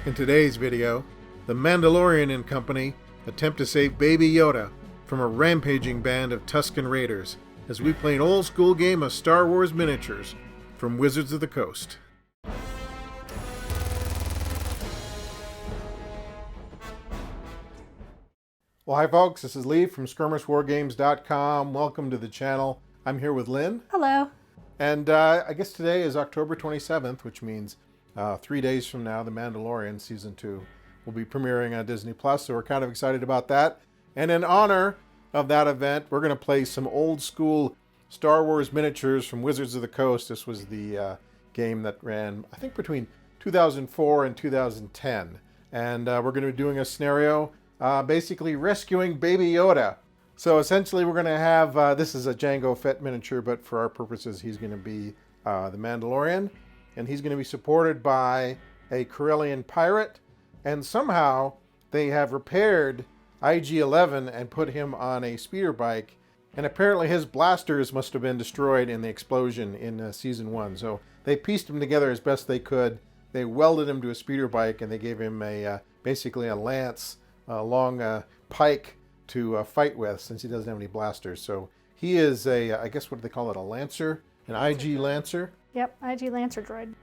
In today's video, the Mandalorian and Company attempt to save Baby Yoda from a rampaging band of Tuscan Raiders as we play an old school game of Star Wars miniatures from Wizards of the Coast. Well, hi folks, this is Lee from skirmishwargames.com. Welcome to the channel. I'm here with Lynn. Hello. And I guess today is October 27th, which means 3 days from now, The Mandalorian Season 2 will be premiering on Disney+, so we're kind of excited about that. And in honor of that event, we're going to play some old school Star Wars miniatures from Wizards of the Coast. This was the game that ran, I think, between 2004 and 2010. And we're going to be doing a scenario basically rescuing Baby Yoda. So essentially we're going to have, this is a Jango Fett miniature, but for our purposes he's going to be the Mandalorian. And he's going to be supported by a Corellian pirate. And somehow they have repaired IG-11 and put him on a speeder bike. And apparently his blasters must have been destroyed in the explosion in Season 1. So they pieced him together as best they could. They welded him to a speeder bike and they gave him a basically a lance, a long pike to fight with, since he doesn't have any blasters. So he is a, I guess, what do they call it, a Lancer? An IG Lancer? Yep, IG Lancer droid.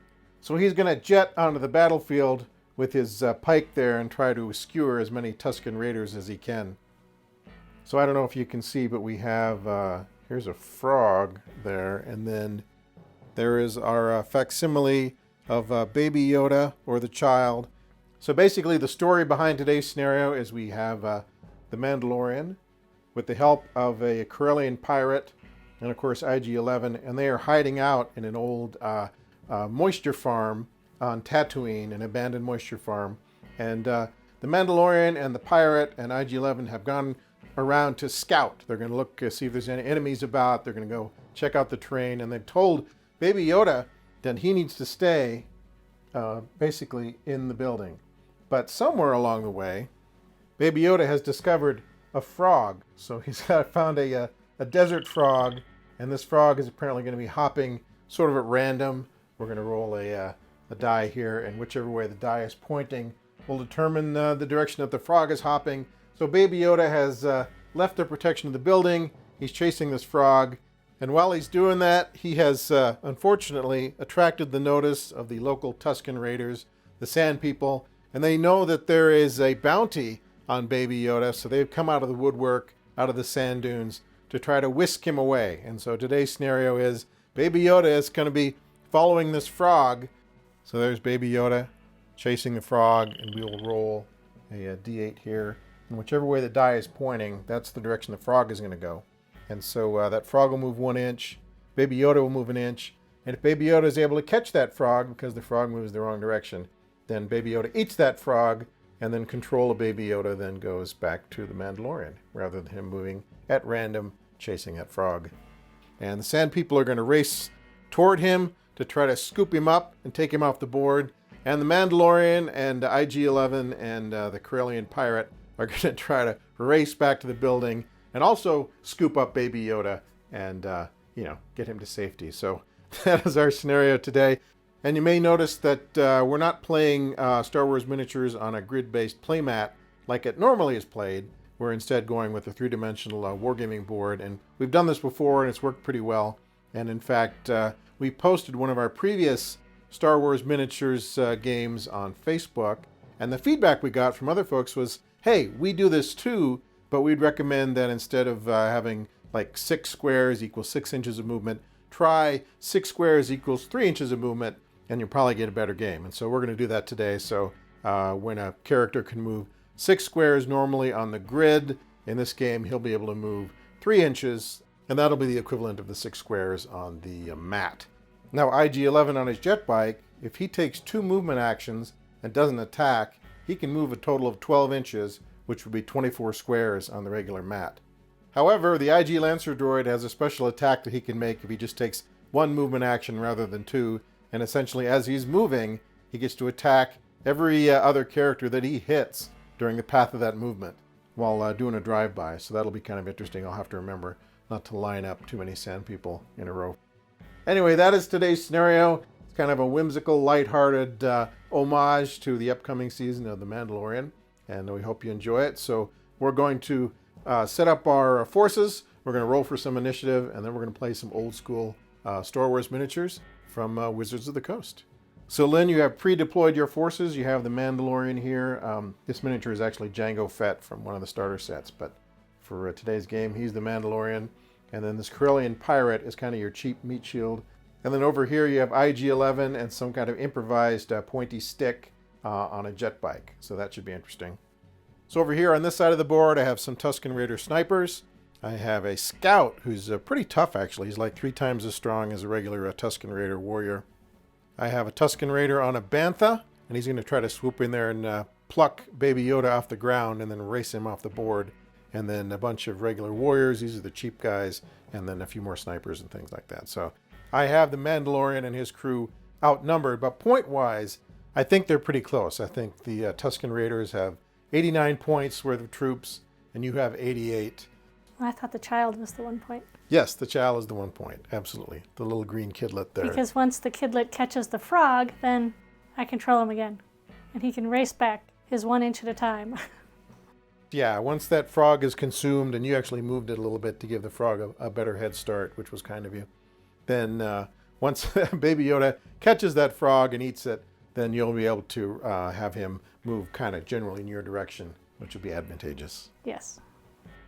So he's going to jet onto the battlefield with his pike there and try to skewer as many Tuscan Raiders as he can. So I don't know if you can see, but we have, here's a frog there, and then there is our facsimile of Baby Yoda, or the child. So basically the story behind today's scenario is we have the Mandalorian with the help of a Corellian pirate and of course IG-11, and they are hiding out in an old moisture farm on Tatooine, an abandoned moisture farm. And the Mandalorian and the pirate and IG-11 have gone around to scout. They're going to look, see if there's any enemies about. They're going to go check out the terrain, and they've told Baby Yoda that he needs to stay basically in the building. But somewhere along the way, Baby Yoda has discovered a frog. So he's found a desert frog, and this frog is apparently going to be hopping sort of at random. We're going to roll a die here, and whichever way the die is pointing will determine the direction that the frog is hopping. So Baby Yoda has left the protection of the building. He's chasing this frog, and while he's doing that, he has unfortunately attracted the notice of the local Tuscan Raiders, the Sand People, and they know that there is a bounty on Baby Yoda, so they've come out of the woodwork, out of the sand dunes, to try to whisk him away. And so today's scenario is Baby Yoda is going to be following this frog. So there's Baby Yoda chasing the frog, and we will roll a d8 here. And whichever way the die is pointing, that's the direction the frog is going to go. And so that frog will move 1 inch, Baby Yoda will move 1 inch, and if Baby Yoda is able to catch that frog, because the frog moves the wrong direction, then Baby Yoda eats that frog, and then control of Baby Yoda then goes back to the Mandalorian, rather than him moving at random, chasing that frog. And the Sand People are going to race toward him to try to scoop him up and take him off the board. And the Mandalorian and IG-11 and the Corellian pirate are going to try to race back to the building and also scoop up Baby Yoda and, get him to safety. So that is our scenario today. And you may notice that we're not playing Star Wars miniatures on a grid-based playmat like it normally is played. We're instead going with a three-dimensional wargaming board. And we've done this before, and it's worked pretty well. And in fact, we posted one of our previous Star Wars miniatures games on Facebook. And the feedback we got from other folks was, hey, we do this too, but we'd recommend that instead of having like 6 squares equals 6 inches of movement, try 6 squares equals 3 inches of movement, and you'll probably get a better game. And so we're going to do that today. So when a character can move 6 squares normally on the grid, in this game he'll be able to move 3 inches, and that'll be the equivalent of the 6 squares on the mat. Now IG-11 on his jet bike, if he takes 2 movement actions and doesn't attack, he can move a total of 12 inches, which would be 24 squares on the regular mat. However, the IG Lancer droid has a special attack that he can make if he just takes 1 movement action rather than 2, and essentially as he's moving, he gets to attack every other character that he hits during the path of that movement while doing a drive-by. So that'll be kind of interesting. I'll have to remember not to line up too many Sand People in a row. Anyway, that is today's scenario. It's kind of a whimsical, lighthearted homage to the upcoming season of The Mandalorian, and we hope you enjoy it. So we're going to set up our forces. We're going to roll for some initiative, and then we're going to play some old school Star Wars miniatures from Wizards of the Coast. So Lynn, you have pre-deployed your forces. You have the Mandalorian here. This miniature is actually Jango Fett from one of the starter sets, but for today's game, he's the Mandalorian. And then this Corellian pirate is kind of your cheap meat shield. And then over here you have IG-11 and some kind of improvised pointy stick on a jet bike. So that should be interesting. So over here on this side of the board, I have some Tusken Raider snipers. I have a scout who's pretty tough, actually. He's like 3 times as strong as a regular Tusken Raider warrior. I have a Tusken Raider on a bantha, and he's going to try to swoop in there and pluck Baby Yoda off the ground and then race him off the board. And then a bunch of regular warriors. These are the cheap guys, and then a few more snipers and things like that. So I have the Mandalorian and his crew outnumbered, but point-wise, I think they're pretty close. I think the Tusken Raiders have 89 points worth of troops, and you have 88. I thought the child was the 1 point. Yes, the child is the 1 point. Absolutely. The little green kidlet there. Because once the kidlet catches the frog, then I control him again. And he can race back his 1 inch at a time. Yeah, once that frog is consumed, and you actually moved it a little bit to give the frog a better head start, which was kind of you, then once Baby Yoda catches that frog and eats it, then you'll be able to have him move kind of generally in your direction, which will be advantageous. Yes.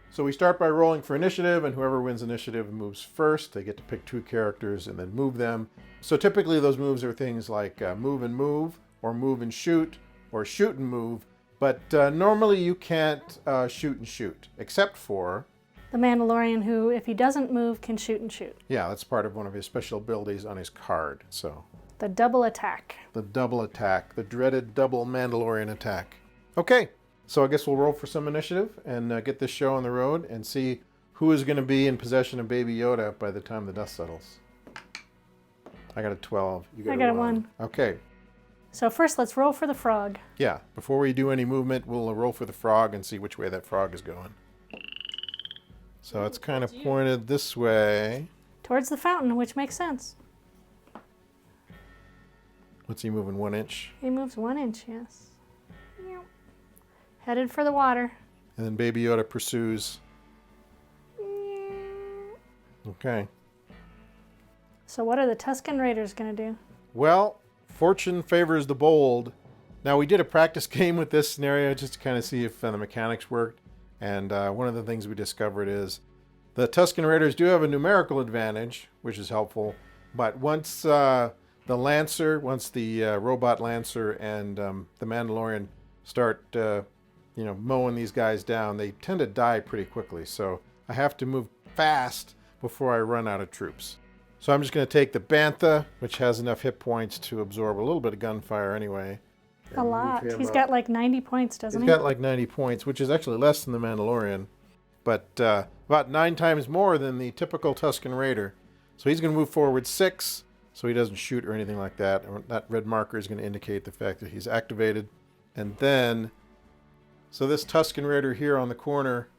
So we start by rolling for initiative, and whoever wins initiative moves first. They get to pick 2 characters and then move them. So typically those moves are things like move and move, or shoot and move. But normally you can't shoot and shoot, except for the Mandalorian, who, if he doesn't move, can shoot and shoot. Yeah, that's part of one of his special abilities on his card. So the double attack. The double attack, the dreaded double Mandalorian attack. Okay, so I guess we'll roll for some initiative and get this show on the road and see who is going to be in possession of Baby Yoda by the time the dust settles. I got a 12. You got I got a 1. Okay. So first, let's roll for the frog. Yeah, before we do any movement, we'll roll for the frog and see which way that frog is going. So it's kind of pointed this way. Towards the fountain, which makes sense. What's he moving, 1 inch? He moves 1 inch, yes. Yep. Headed for the water. And then Baby Yoda pursues. Okay. So what are the Tuscan Raiders going to do? Well, fortune favors the bold. Now, we did a practice game with this scenario just to kind of see if the mechanics worked. And one of the things we discovered is the Tuscan Raiders do have a numerical advantage, which is helpful. But once the robot Lancer and the Mandalorian start, mowing these guys down, they tend to die pretty quickly. So I have to move fast before I run out of troops. So I'm just going to take the Bantha, which has enough hit points to absorb a little bit of gunfire anyway. A lot. He's got like 90 points, doesn't he? He's got like 90 points, which is actually less than the Mandalorian, but about 9 times more than the typical Tuscan Raider. So he's going to move forward 6, so he doesn't shoot or anything like that. That red marker is going to indicate the fact that he's activated. And then, so this Tuscan Raider here on the corner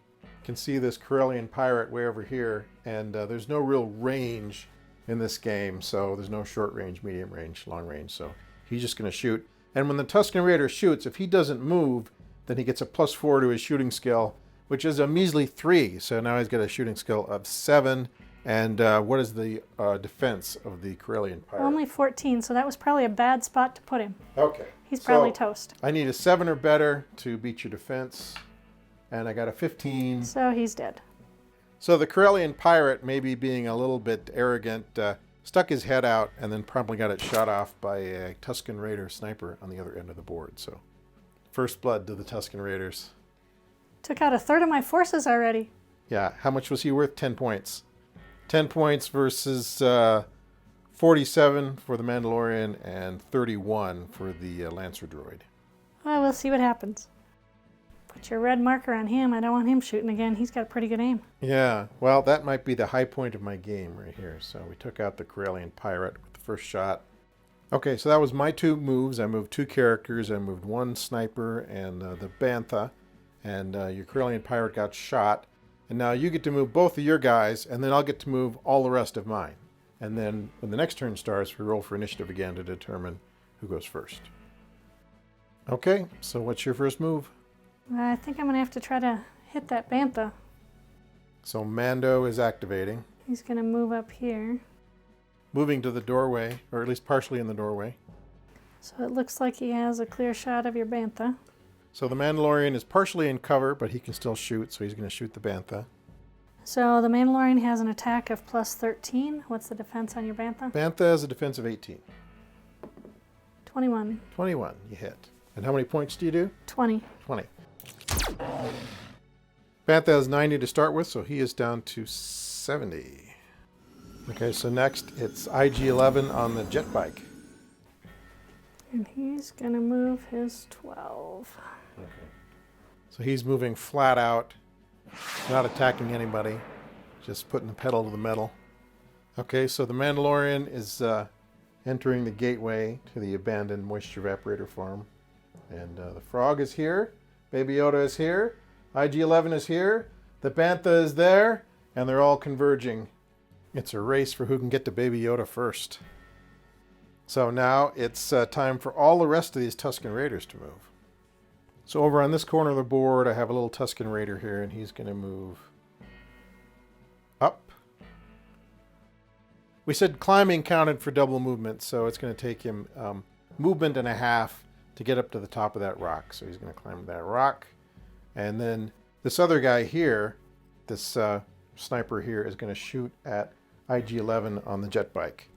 can see this Corellian pirate way over here, and there's no real range in this game, so there's no short range, medium range, long range, so he's just going to shoot. And when the Tuscan Raider shoots, if he doesn't move, then he gets a +4 to his shooting skill, which is a measly 3. So now he's got a shooting skill of 7. And what is the defense of the Corellian pirate? Only 14, so that was probably a bad spot to put him. Okay. He's probably toast. I need a 7 or better to beat your defense. And I got a 15. So he's dead. So the Corellian pirate, maybe being a little bit arrogant, stuck his head out and then promptly got it shot off by a Tuscan Raider sniper on the other end of the board. So first blood to the Tuscan Raiders. Took out a third of my forces already. Yeah, how much was he worth? 10 points. 10 points versus 47 for the Mandalorian and 31 for the Lancer droid. Well, we'll see what happens. Put your red marker on him. I don't want him shooting again. He's got pretty good aim. Yeah, well, that might be the high point of my game right here. So we took out the Corellian pirate with the first shot. Okay, so that was my 2 moves. I moved 2 characters. I moved 1 sniper and the Bantha. And your Corellian pirate got shot. And now you get to move both of your guys, and then I'll get to move all the rest of mine. And then when the next turn starts, we roll for initiative again to determine who goes first. Okay, so what's your first move? I think I'm going to have to try to hit that bantha. So Mando is activating. He's going to move up here. Moving to the doorway, or at least partially in the doorway. So it looks like he has a clear shot of your bantha. So the Mandalorian is partially in cover, but he can still shoot, so he's going to shoot the bantha. So the Mandalorian has an attack of plus 13. What's the defense on your bantha? Bantha has a defense of 18. 21. 21, you hit. And how many points do you do? 20. 20. Bantha has 90 to start with, so he is down to 70. Okay, so next it's IG-11 on the jet bike. And he's going to move his 12. Okay. So he's moving flat out, not attacking anybody, just putting the pedal to the metal. Okay, so the Mandalorian is entering the gateway to the abandoned moisture evaporator farm. And the frog is here, Baby Yoda is here, IG-11 is here, the bantha is there, and they're all converging. It's a race for who can get to Baby Yoda first. So now it's time for all the rest of these Tuscan Raiders to move. So over on this corner of the board, I have a little Tuscan Raider here, and he's going to move up. We said climbing counted for double movement, so it's going to take him movement and a half to get up to the top of that rock. So he's going to climb that rock. And then this other guy here, this sniper here, is going to shoot at IG-11 on the jet bike.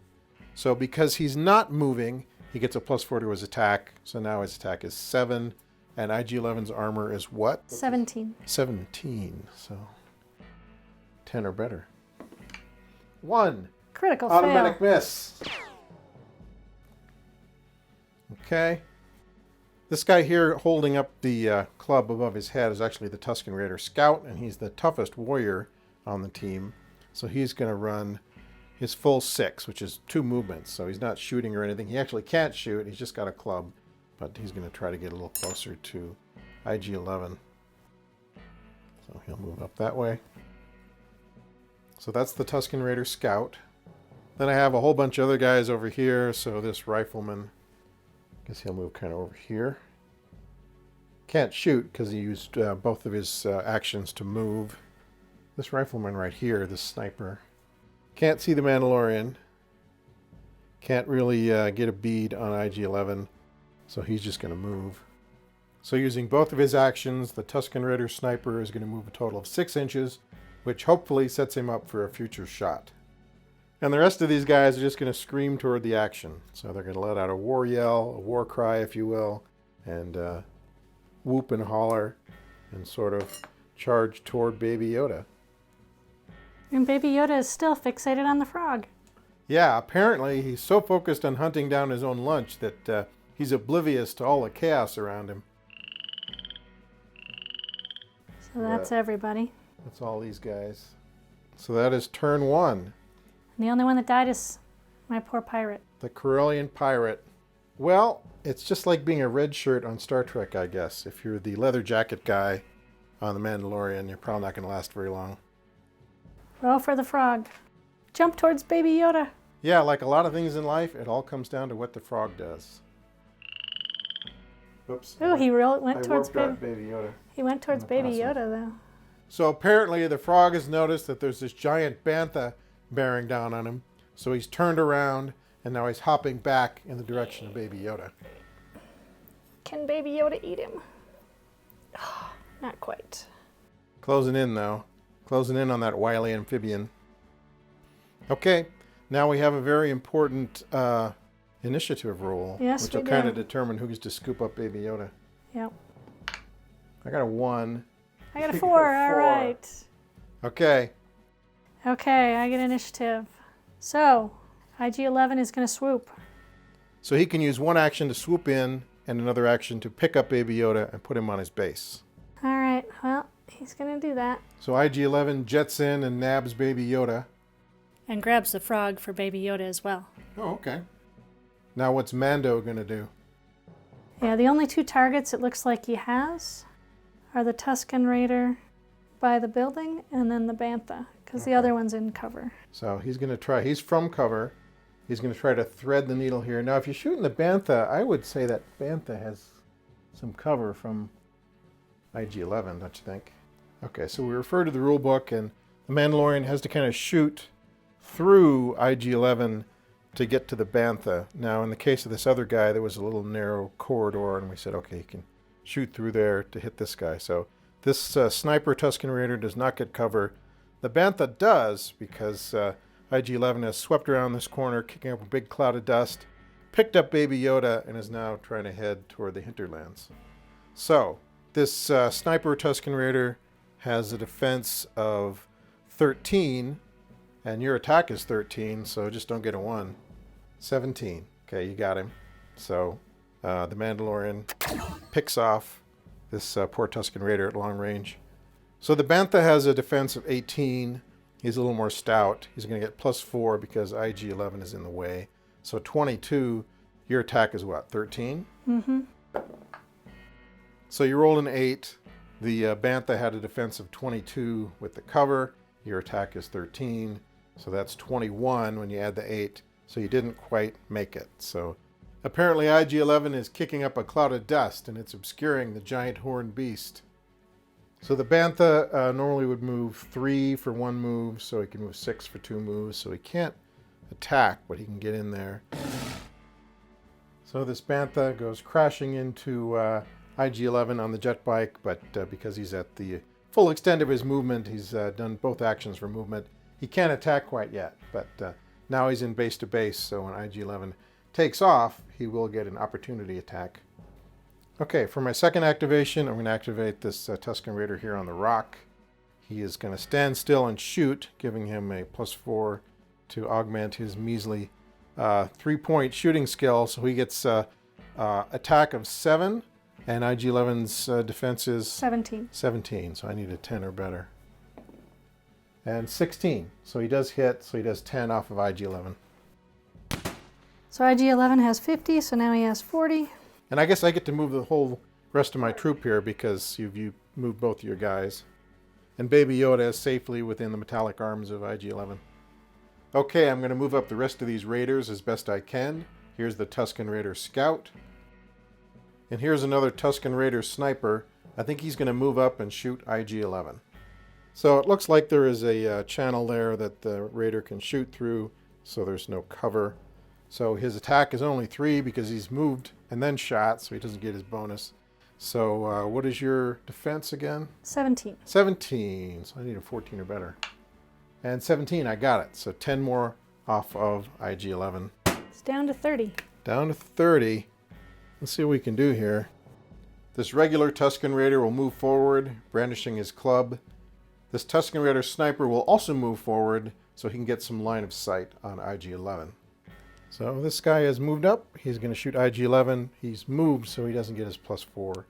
So because he's not moving, he gets a +4 to his attack. So now his attack is 7. And IG-11's armor is what? 17. 17. So 10 or better. 1. Critical Automatic fail. miss. Okay. This guy here holding up the club above his head is actually the Tuscan Raider Scout, and he's the toughest warrior on the team. So he's going to run his full 6, which is 2 movements. So he's not shooting or anything. He actually can't shoot. He's just got a club. But he's going to try to get a little closer to IG-11. So he'll move up that way. So that's the Tuscan Raider Scout. Then I have a whole bunch of other guys over here. So this rifleman, I guess he'll move kind of over here. Can't shoot because he used both of his actions to move. This rifleman right here, this sniper. Can't see the Mandalorian. Can't really get a bead on IG-11. So he's just going to move. So using both of his actions, the Tuscan Raider sniper is going to move a total of 6 inches, which hopefully sets him up for a future shot. And the rest of these guys are just going to scream toward the action. So they're going to let out a war yell, a war cry, if you will, and whoop and holler and sort of charge toward Baby Yoda. And Baby Yoda is still fixated on the frog. Yeah, apparently he's so focused on hunting down his own lunch that he's oblivious to all the chaos around him. So that's everybody. That's all these guys. So that is turn 1. And the only one that died is my poor pirate. The Corellian pirate. Well, it's just like being a red shirt on Star Trek, I guess. If you're the leather jacket guy on The Mandalorian, you're probably not going to last very long. Roll for the frog. Jump towards Baby Yoda. Yeah, like a lot of things in life, it all comes down to what the frog does. Oops. Oh, he went towards Baby Yoda. He went towards Baby Yoda, though. So apparently the frog has noticed that there's this giant bantha bearing down on him. So he's turned around, and now he's hopping back in the direction of Baby Yoda. Can Baby Yoda eat him? Oh, not quite. Closing in, though. Closing in on that wily amphibian. Okay, now we have a very important initiative roll. Yes, which will kind of determine who gets to scoop up Baby Yoda. Yep. I got a 1. I got a 4. All right. Okay. Okay, I get initiative. So, IG-11 is going to swoop. So he can use one action to swoop in and another action to pick up Baby Yoda and put him on his base. All right, well, he's going to do that. So IG-11 jets in and nabs Baby Yoda. And grabs the frog for Baby Yoda as well. Oh, okay. Now what's Mando going to do? Yeah, the only 2 targets it looks like he has are the Tuscan Raider by the building and then the bantha, because the other one's in cover. So he's going to try. He's from cover. He's going to try to thread the needle here. Now, if you're shooting the Bantha, I would say that Bantha has some cover from IG-11, don't you think? Okay, so we refer to the rule book, and the Mandalorian has to kind of shoot through IG-11 to get to the Bantha. Now, in the case of this other guy, there was a little narrow corridor, and we said, okay, you can shoot through there to hit this guy. So this sniper Tusken Raider does not get cover. The Bantha does, because IG-11 has swept around this corner, kicking up a big cloud of dust, picked up Baby Yoda, and is now trying to head toward the hinterlands. So this sniper Tusken Raider has a defense of 13, and your attack is 13, so just don't get a 1. 17. Okay, you got him. So the Mandalorian picks off this poor Tusken Raider at long range. So the Bantha has a defense of 18. He's a little more stout. He's going to get +4 because IG-11 is in the way. So 22. Your attack is what, 13? Mm-hmm. So you rolled an 8. The Bantha had a defense of 22 with the cover. Your attack is 13. So that's 21 when you add the 8. So you didn't quite make it. So apparently IG-11 is kicking up a cloud of dust, and it's obscuring the giant horned beast. So the Bantha normally would move 3 for 1 move, so he can move 6 for 2 moves. So he can't attack, but he can get in there. So this Bantha goes crashing into IG-11 on the jet bike, but because he's at the full extent of his movement, he's done both actions for movement. He can't attack quite yet, but now he's in base to base, so when IG-11 takes off, he will get an opportunity attack. Okay, for my second activation, I'm going to activate this Tusken Raider here on the rock. He is going to stand still and shoot, giving him a +4 to augment his measly 3-point shooting skill. So he gets attack of 7, and IG-11's defense is 17. 17, so I need a 10 or better. And 16, so he does hit, so he does 10 off of IG-11. So IG-11 has 50, so now he has 40. And I guess I get to move the whole rest of my troop here because you moved both of your guys. And Baby Yoda is safely within the metallic arms of IG-11. Okay, I'm going to move up the rest of these raiders as best I can. Here's the Tusken Raider Scout. And here's another Tusken Raider Sniper. I think he's going to move up and shoot IG-11. So it looks like there is a channel there that the Raider can shoot through, so there's no cover. So his attack is only 3 because he's moved and then shot, so he doesn't get his bonus. So what is your defense again? 17. 17, so I need a 14 or better. And 17, I got it. So 10 more off of IG-11. It's down to 30. Down to 30. Let's see what we can do here. This regular Tusken Raider will move forward, brandishing his club. This Tusken Raider Sniper will also move forward so he can get some line of sight on IG-11. So this guy has moved up. He's going to shoot IG-11. He's moved so he doesn't get his +4.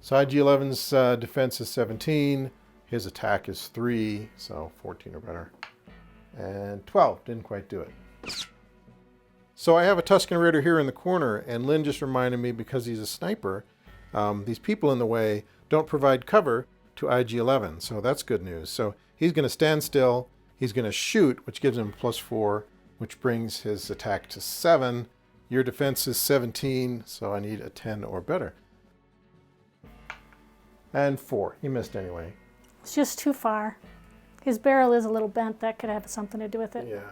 So IG-11's defense is 17. His attack is 3, so 14 or better. And 12. Didn't quite do it. So I have a Tusken Raider here in the corner, and Lynn just reminded me, because he's a sniper, these people in the way don't provide cover to IG-11. So that's good news. So he's going to stand still. He's going to shoot, which gives him +4, which brings his attack to 7. Your defense is 17, so I need a 10 or better. And 4. He missed anyway. It's just too far. His barrel is a little bent. That could have something to do with it. Yeah.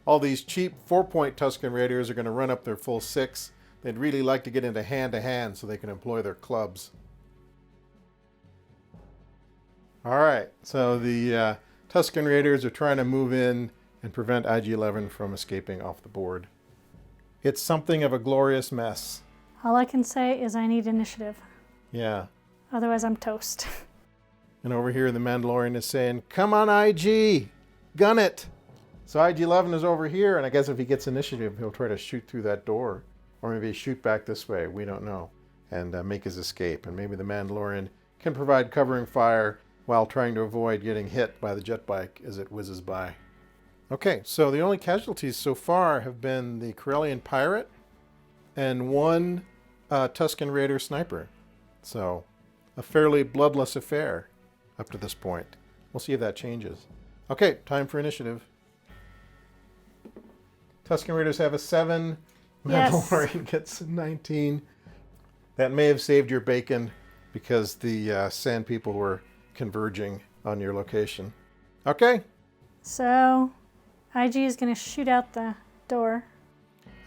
All these cheap 4-point Tusken Raiders are going to run up their full 6. They'd really like to get into hand-to-hand so they can employ their clubs. All right, so the Tusken Raiders are trying to move in and prevent IG-11 from escaping off the board. It's something of a glorious mess. All I can say is I need initiative. Yeah. Otherwise, I'm toast. And over here, the Mandalorian is saying, "Come on, IG! Gun it!" So IG-11 is over here, and I guess if he gets initiative, he'll try to shoot through that door. Or maybe shoot back this way, we don't know. And make his escape. And maybe the Mandalorian can provide covering fire while trying to avoid getting hit by the jet bike as it whizzes by. Okay, so the only casualties so far have been the Corellian pirate and 1 Tusken Raider sniper. So a fairly bloodless affair up to this point. We'll see if that changes. Okay, time for initiative. Tuscan Raiders have a 7. Yes. Mandalorian gets a 19. That may have saved your bacon because the sand people were converging on your location. Okay. So, IG is going to shoot out the door.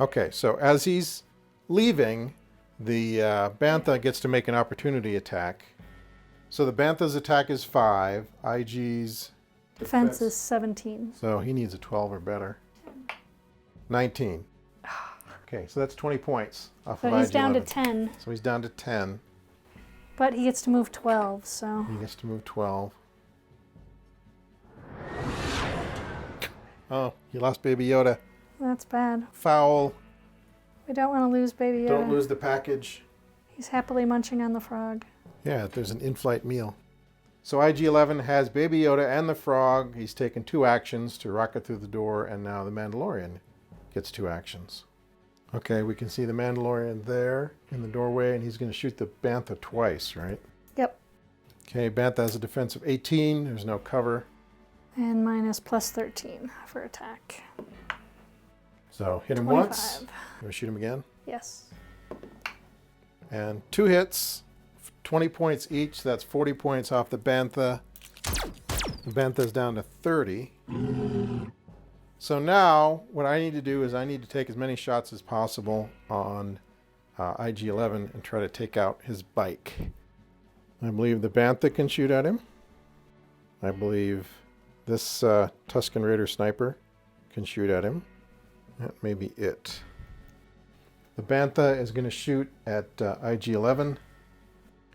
Okay, so as he's leaving, the Bantha gets to make an opportunity attack. So the Bantha's attack is 5. IG's Defense is 17. So he needs a 12 or better. 19. Okay, so that's 20 points off of IG-11. So he's down to 10. So he's down to 10. But he gets to move 12, so... He gets to move 12. Oh, you lost Baby Yoda. That's bad. Foul. We don't want to lose Baby Yoda. Don't lose the package. He's happily munching on the frog. Yeah, there's an in-flight meal. So IG-11 has Baby Yoda and the frog. He's taken 2 actions to rocket through the door, and now the Mandalorian gets 2 actions. Okay, we can see the Mandalorian there in the doorway, and he's going to shoot the Bantha twice, right? Yep. Okay, Bantha has a defense of 18. There's no cover. And mine is plus 13 for attack. So hit him 25. once. You want to shoot him again? Yes. And 2 hits, 20 points each. That's 40 points off the Bantha. The Bantha's down to 30. So now what I need to do is I need to take as many shots as possible on IG-11 and try to take out his bike. I believe the Bantha can shoot at him. I believe this Tuscan Raider sniper can shoot at him. That may be it. The Bantha is going to shoot at IG-11.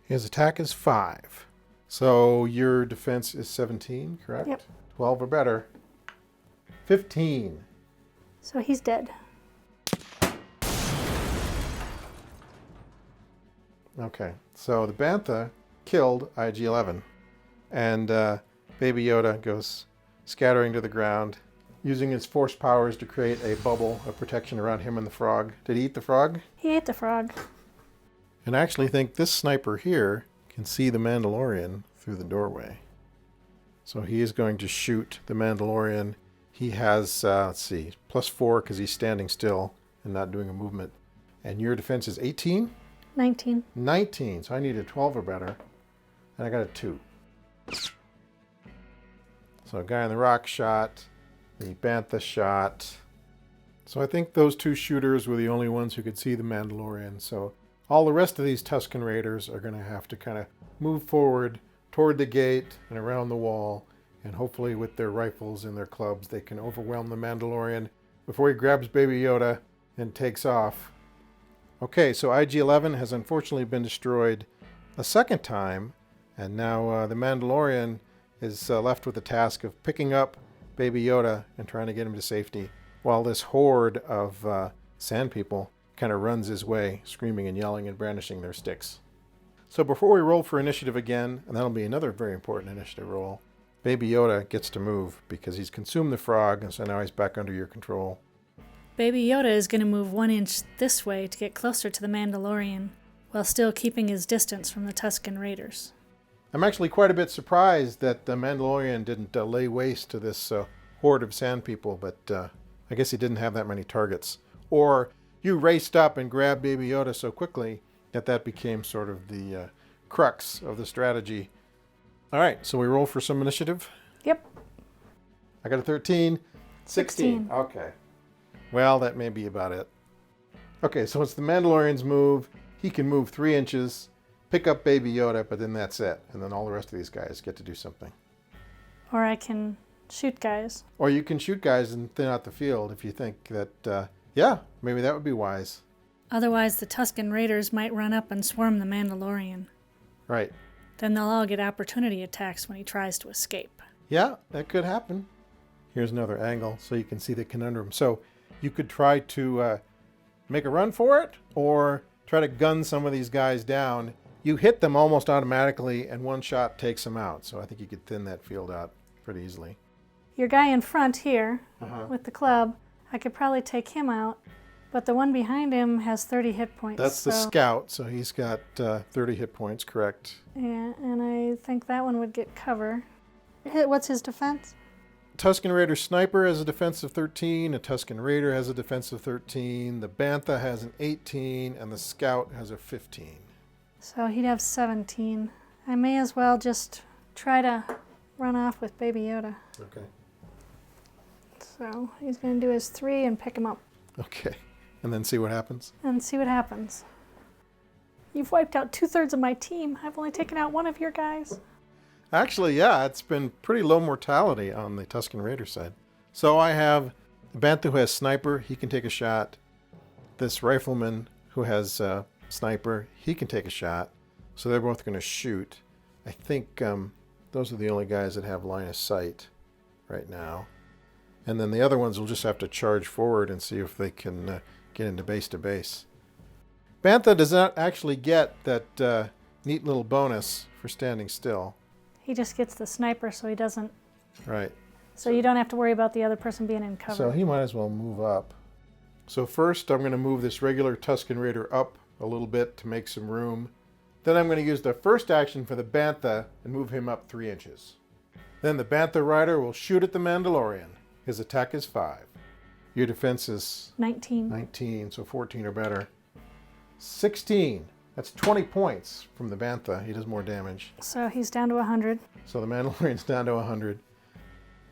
His attack is 5. So your defense is 17, correct? Yep. 12 or better. 15. So he's dead. Okay, so the Bantha killed IG-11. And Baby Yoda goes scattering to the ground, using his force powers to create a bubble of protection around him and the frog. Did he eat the frog? He ate the frog. And I actually think this sniper here can see the Mandalorian through the doorway. So he is going to shoot the Mandalorian. He has, let's see, plus 4 because he's standing still and not doing a movement. And your defense is 18? 19. 19. So I need a 12 or better. And I got a 2. So a guy on the rock shot. The Bantha shot. So I think those 2 shooters were the only ones who could see the Mandalorian. So all the rest of these Tuscan Raiders are going to have to kind of move forward toward the gate and around the wall. And hopefully with their rifles and their clubs, they can overwhelm the Mandalorian before he grabs Baby Yoda and takes off. Okay, so IG-11 has unfortunately been destroyed a second time. And now the Mandalorian is left with the task of picking up Baby Yoda and trying to get him to safety, while this horde of sand people kind of runs his way, screaming and yelling and brandishing their sticks. So before we roll for initiative again, and that'll be another very important initiative roll, Baby Yoda gets to move because he's consumed the frog, and so now he's back under your control. Baby Yoda is going to move 1 inch this way to get closer to the Mandalorian, while still keeping his distance from the Tuscan Raiders. I'm actually quite a bit surprised that the Mandalorian didn't lay waste to this horde of sand people, but I guess he didn't have that many targets. Or you raced up and grabbed Baby Yoda so quickly that became sort of the crux of the strategy. All right, so we roll for some initiative. Yep. I got a 13. 16. Okay. Well, that may be about it. Okay, so it's the Mandalorian's move. He can move 3 inches, pick up Baby Yoda, but then that's it. And then all the rest of these guys get to do something. Or I can shoot guys. Or you can shoot guys and thin out the field if you think that, yeah, maybe that would be wise. Otherwise, the Tuscan Raiders might run up and swarm the Mandalorian. Right. Then they'll all get opportunity attacks when he tries to escape. Yeah, that could happen. Here's another angle so you can see the conundrum. So you could try to make a run for it or try to gun some of these guys down. You hit them almost automatically and 1 shot takes them out. So I think you could thin that field out pretty easily. Your guy in front here with the club, I could probably take him out, but the one behind him has 30 hit points. That's the scout, so he's got 30 hit points, correct? Yeah, and I think that one would get cover. What's his defense? Tuscan Raider Sniper has a defense of 13, a Tuscan Raider has a defense of 13, the Bantha has an 18, and the Scout has a 15. So he'd have 17. I may as well just try to run off with Baby Yoda. Okay. So he's going to do his 3 and pick him up. Okay. And then see what happens? And see what happens. You've wiped out 2/3 of my team. I've only taken out one of your guys. Actually, yeah, it's been pretty low mortality on the Tuscan Raider side. So I have the Bantha who has Sniper, he can take a shot. This Rifleman who has Sniper, he can take a shot. So they're both going to shoot. I think those are the only guys that have line of sight right now. And then the other ones will just have to charge forward and see if they can get into base to base. Bantha does not actually get that neat little bonus for standing still. He just gets the sniper, so he doesn't. Right. So you don't have to worry about the other person being in cover. So he might as well move up. So first I'm going to move this regular Tuscan Raider up a little bit to make some room. Then I'm going to use the first action for the Bantha and move him up 3 inches. Then the Bantha Rider will shoot at the Mandalorian. His attack is 5. Your defense is 19. 19, so 14 or better. 16. That's 20 points from the Bantha. He does more damage. So he's down to 100. So the Mandalorian's down to 100.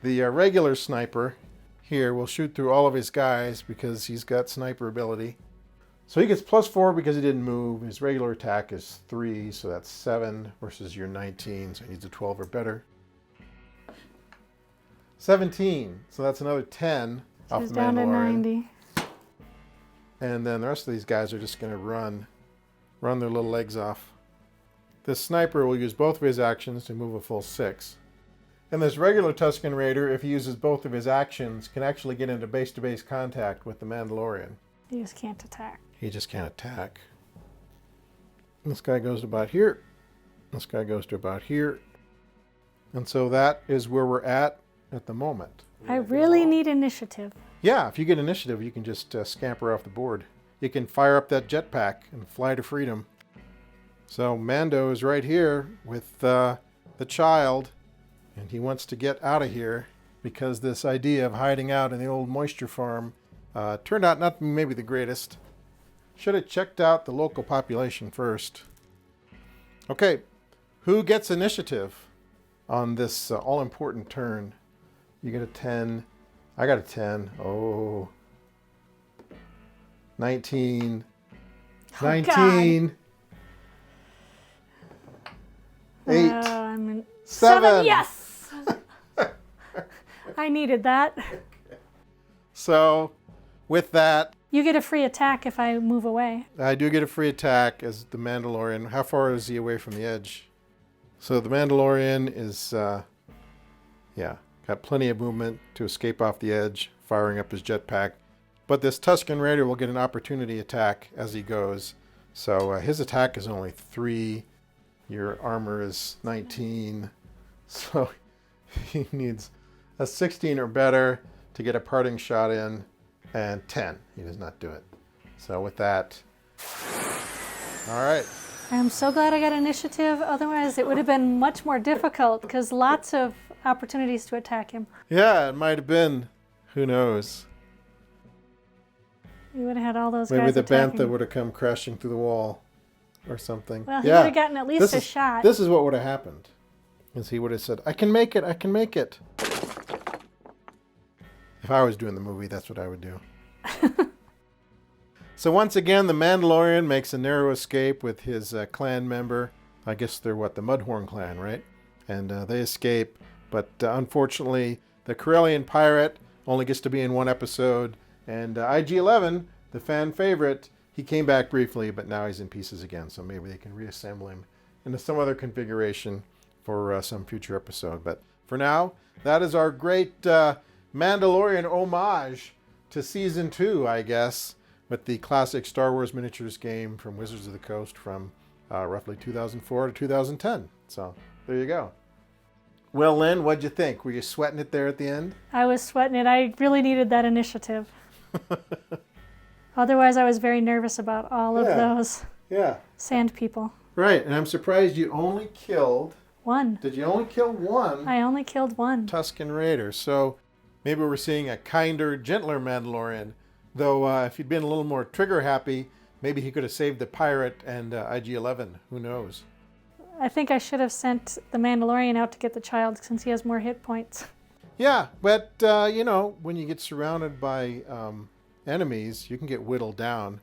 The regular sniper here will shoot through all of his guys because he's got sniper ability. So he gets +4 because he didn't move. His regular attack is 3, so that's 7 versus your 19, so he needs a 12 or better. 17, so that's another 10 So off he's the down to Mandalorian. 90. And then the rest of these guys are just going to run their little legs off. This sniper will use both of his actions to move a full 6. And this regular Tuscan Raider, if he uses both of his actions, can actually get into base-to-base contact with the Mandalorian. He just can't attack. He just can't attack. This guy goes to about here. This guy goes to about here. And so that is where we're at the moment. I really need initiative. Yeah, if you get initiative, you can just scamper off the board. You can fire up that jetpack and fly to freedom. So Mando is right here with the child, and he wants to get out of here because this idea of hiding out in the old moisture farm turned out not to be maybe the greatest. Should have checked out the local population first. Okay, who gets initiative on this all-important turn? You get a 10. I got a 10. Oh. 19. Oh, 19. 8. I'm in 7. Yes! I needed that. So, with that, You get a free attack if I move away. I do get a free attack as the Mandalorian. How far is he away from the edge? So the Mandalorian is, got plenty of movement to escape off the edge, firing up his jetpack. But this Tuscan Raider will get an opportunity attack as he goes. So his attack is only 3. Your armor is 19. So he needs a 16 or better to get a parting shot in. And 10. He does not do it. So with that, all right. I'm so glad I got initiative. Otherwise, it would have been much more difficult because lots of opportunities to attack him. Yeah, it might have been. Who knows? You would have had all those Maybe guys the attacking. Bantha would have come crashing through the wall or something. Well, he would have gotten at least a shot. This is what would have happened. Is he would have said, I can make it, I can make it. If I was doing the movie, that's what I would do. So once again, the Mandalorian makes a narrow escape with his clan member. I guess they're the Mudhorn clan, right? And they escape. But unfortunately, the Corellian pirate only gets to be in one episode. And IG-11, the fan favorite, he came back briefly, but now he's in pieces again. So maybe they can reassemble him into some other configuration for some future episode. But for now, that is our great Mandalorian homage to Season 2, I guess, with the classic Star Wars miniatures game from Wizards of the Coast from roughly 2004 to 2010. So there you go. Well, Lynn, what'd you think? Were you sweating it there at the end? I was sweating it. I really needed that initiative. Otherwise, I was very nervous about all of those sand people. Right, and I'm surprised you only killed One. Did you only kill one? I only killed one. Tuscan Raider. So maybe we're seeing a kinder, gentler Mandalorian. Though if he'd been a little more trigger happy, maybe he could have saved the pirate and IG-11. Who knows? I think I should have sent the Mandalorian out to get the child since he has more hit points. Yeah, but you know, when you get surrounded by enemies, you can get whittled down.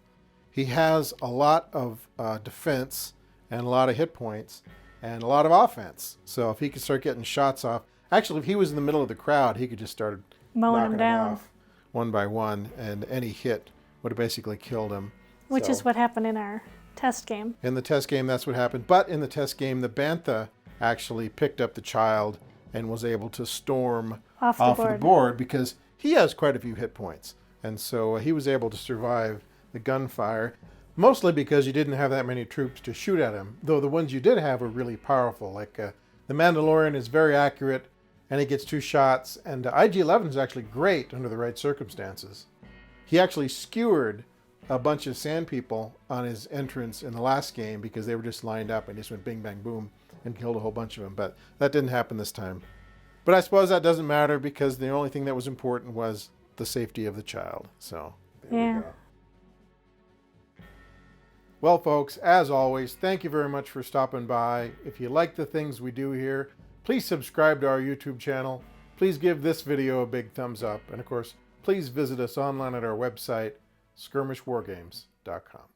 He has a lot of defense and a lot of hit points and a lot of offense. So if he could start getting shots off, actually, if he was in the middle of the crowd, he could just start Mowing knocking him down. off one by one, and any hit would have basically killed him. Which is what happened in our test game. In the test game, that's what happened. But in the test game, the Bantha actually picked up the child and was able to storm Off the board because he has quite a few hit points. And so he was able to survive the gunfire, mostly because you didn't have that many troops to shoot at him, though the ones you did have were really powerful. Like the Mandalorian is very accurate, and he gets 2 shots, and IG-11 is actually great under the right circumstances. He actually skewered a bunch of sand people on his entrance in the last game because they were just lined up and just went bing, bang, boom and killed a whole bunch of them. But that didn't happen this time. But I suppose that doesn't matter because the only thing that was important was the safety of the child. So there we go. Well, folks, as always, thank you very much for stopping by. If you like the things we do here, please subscribe to our YouTube channel. Please give this video a big thumbs up. And of course, please visit us online at our website, skirmishwargames.com.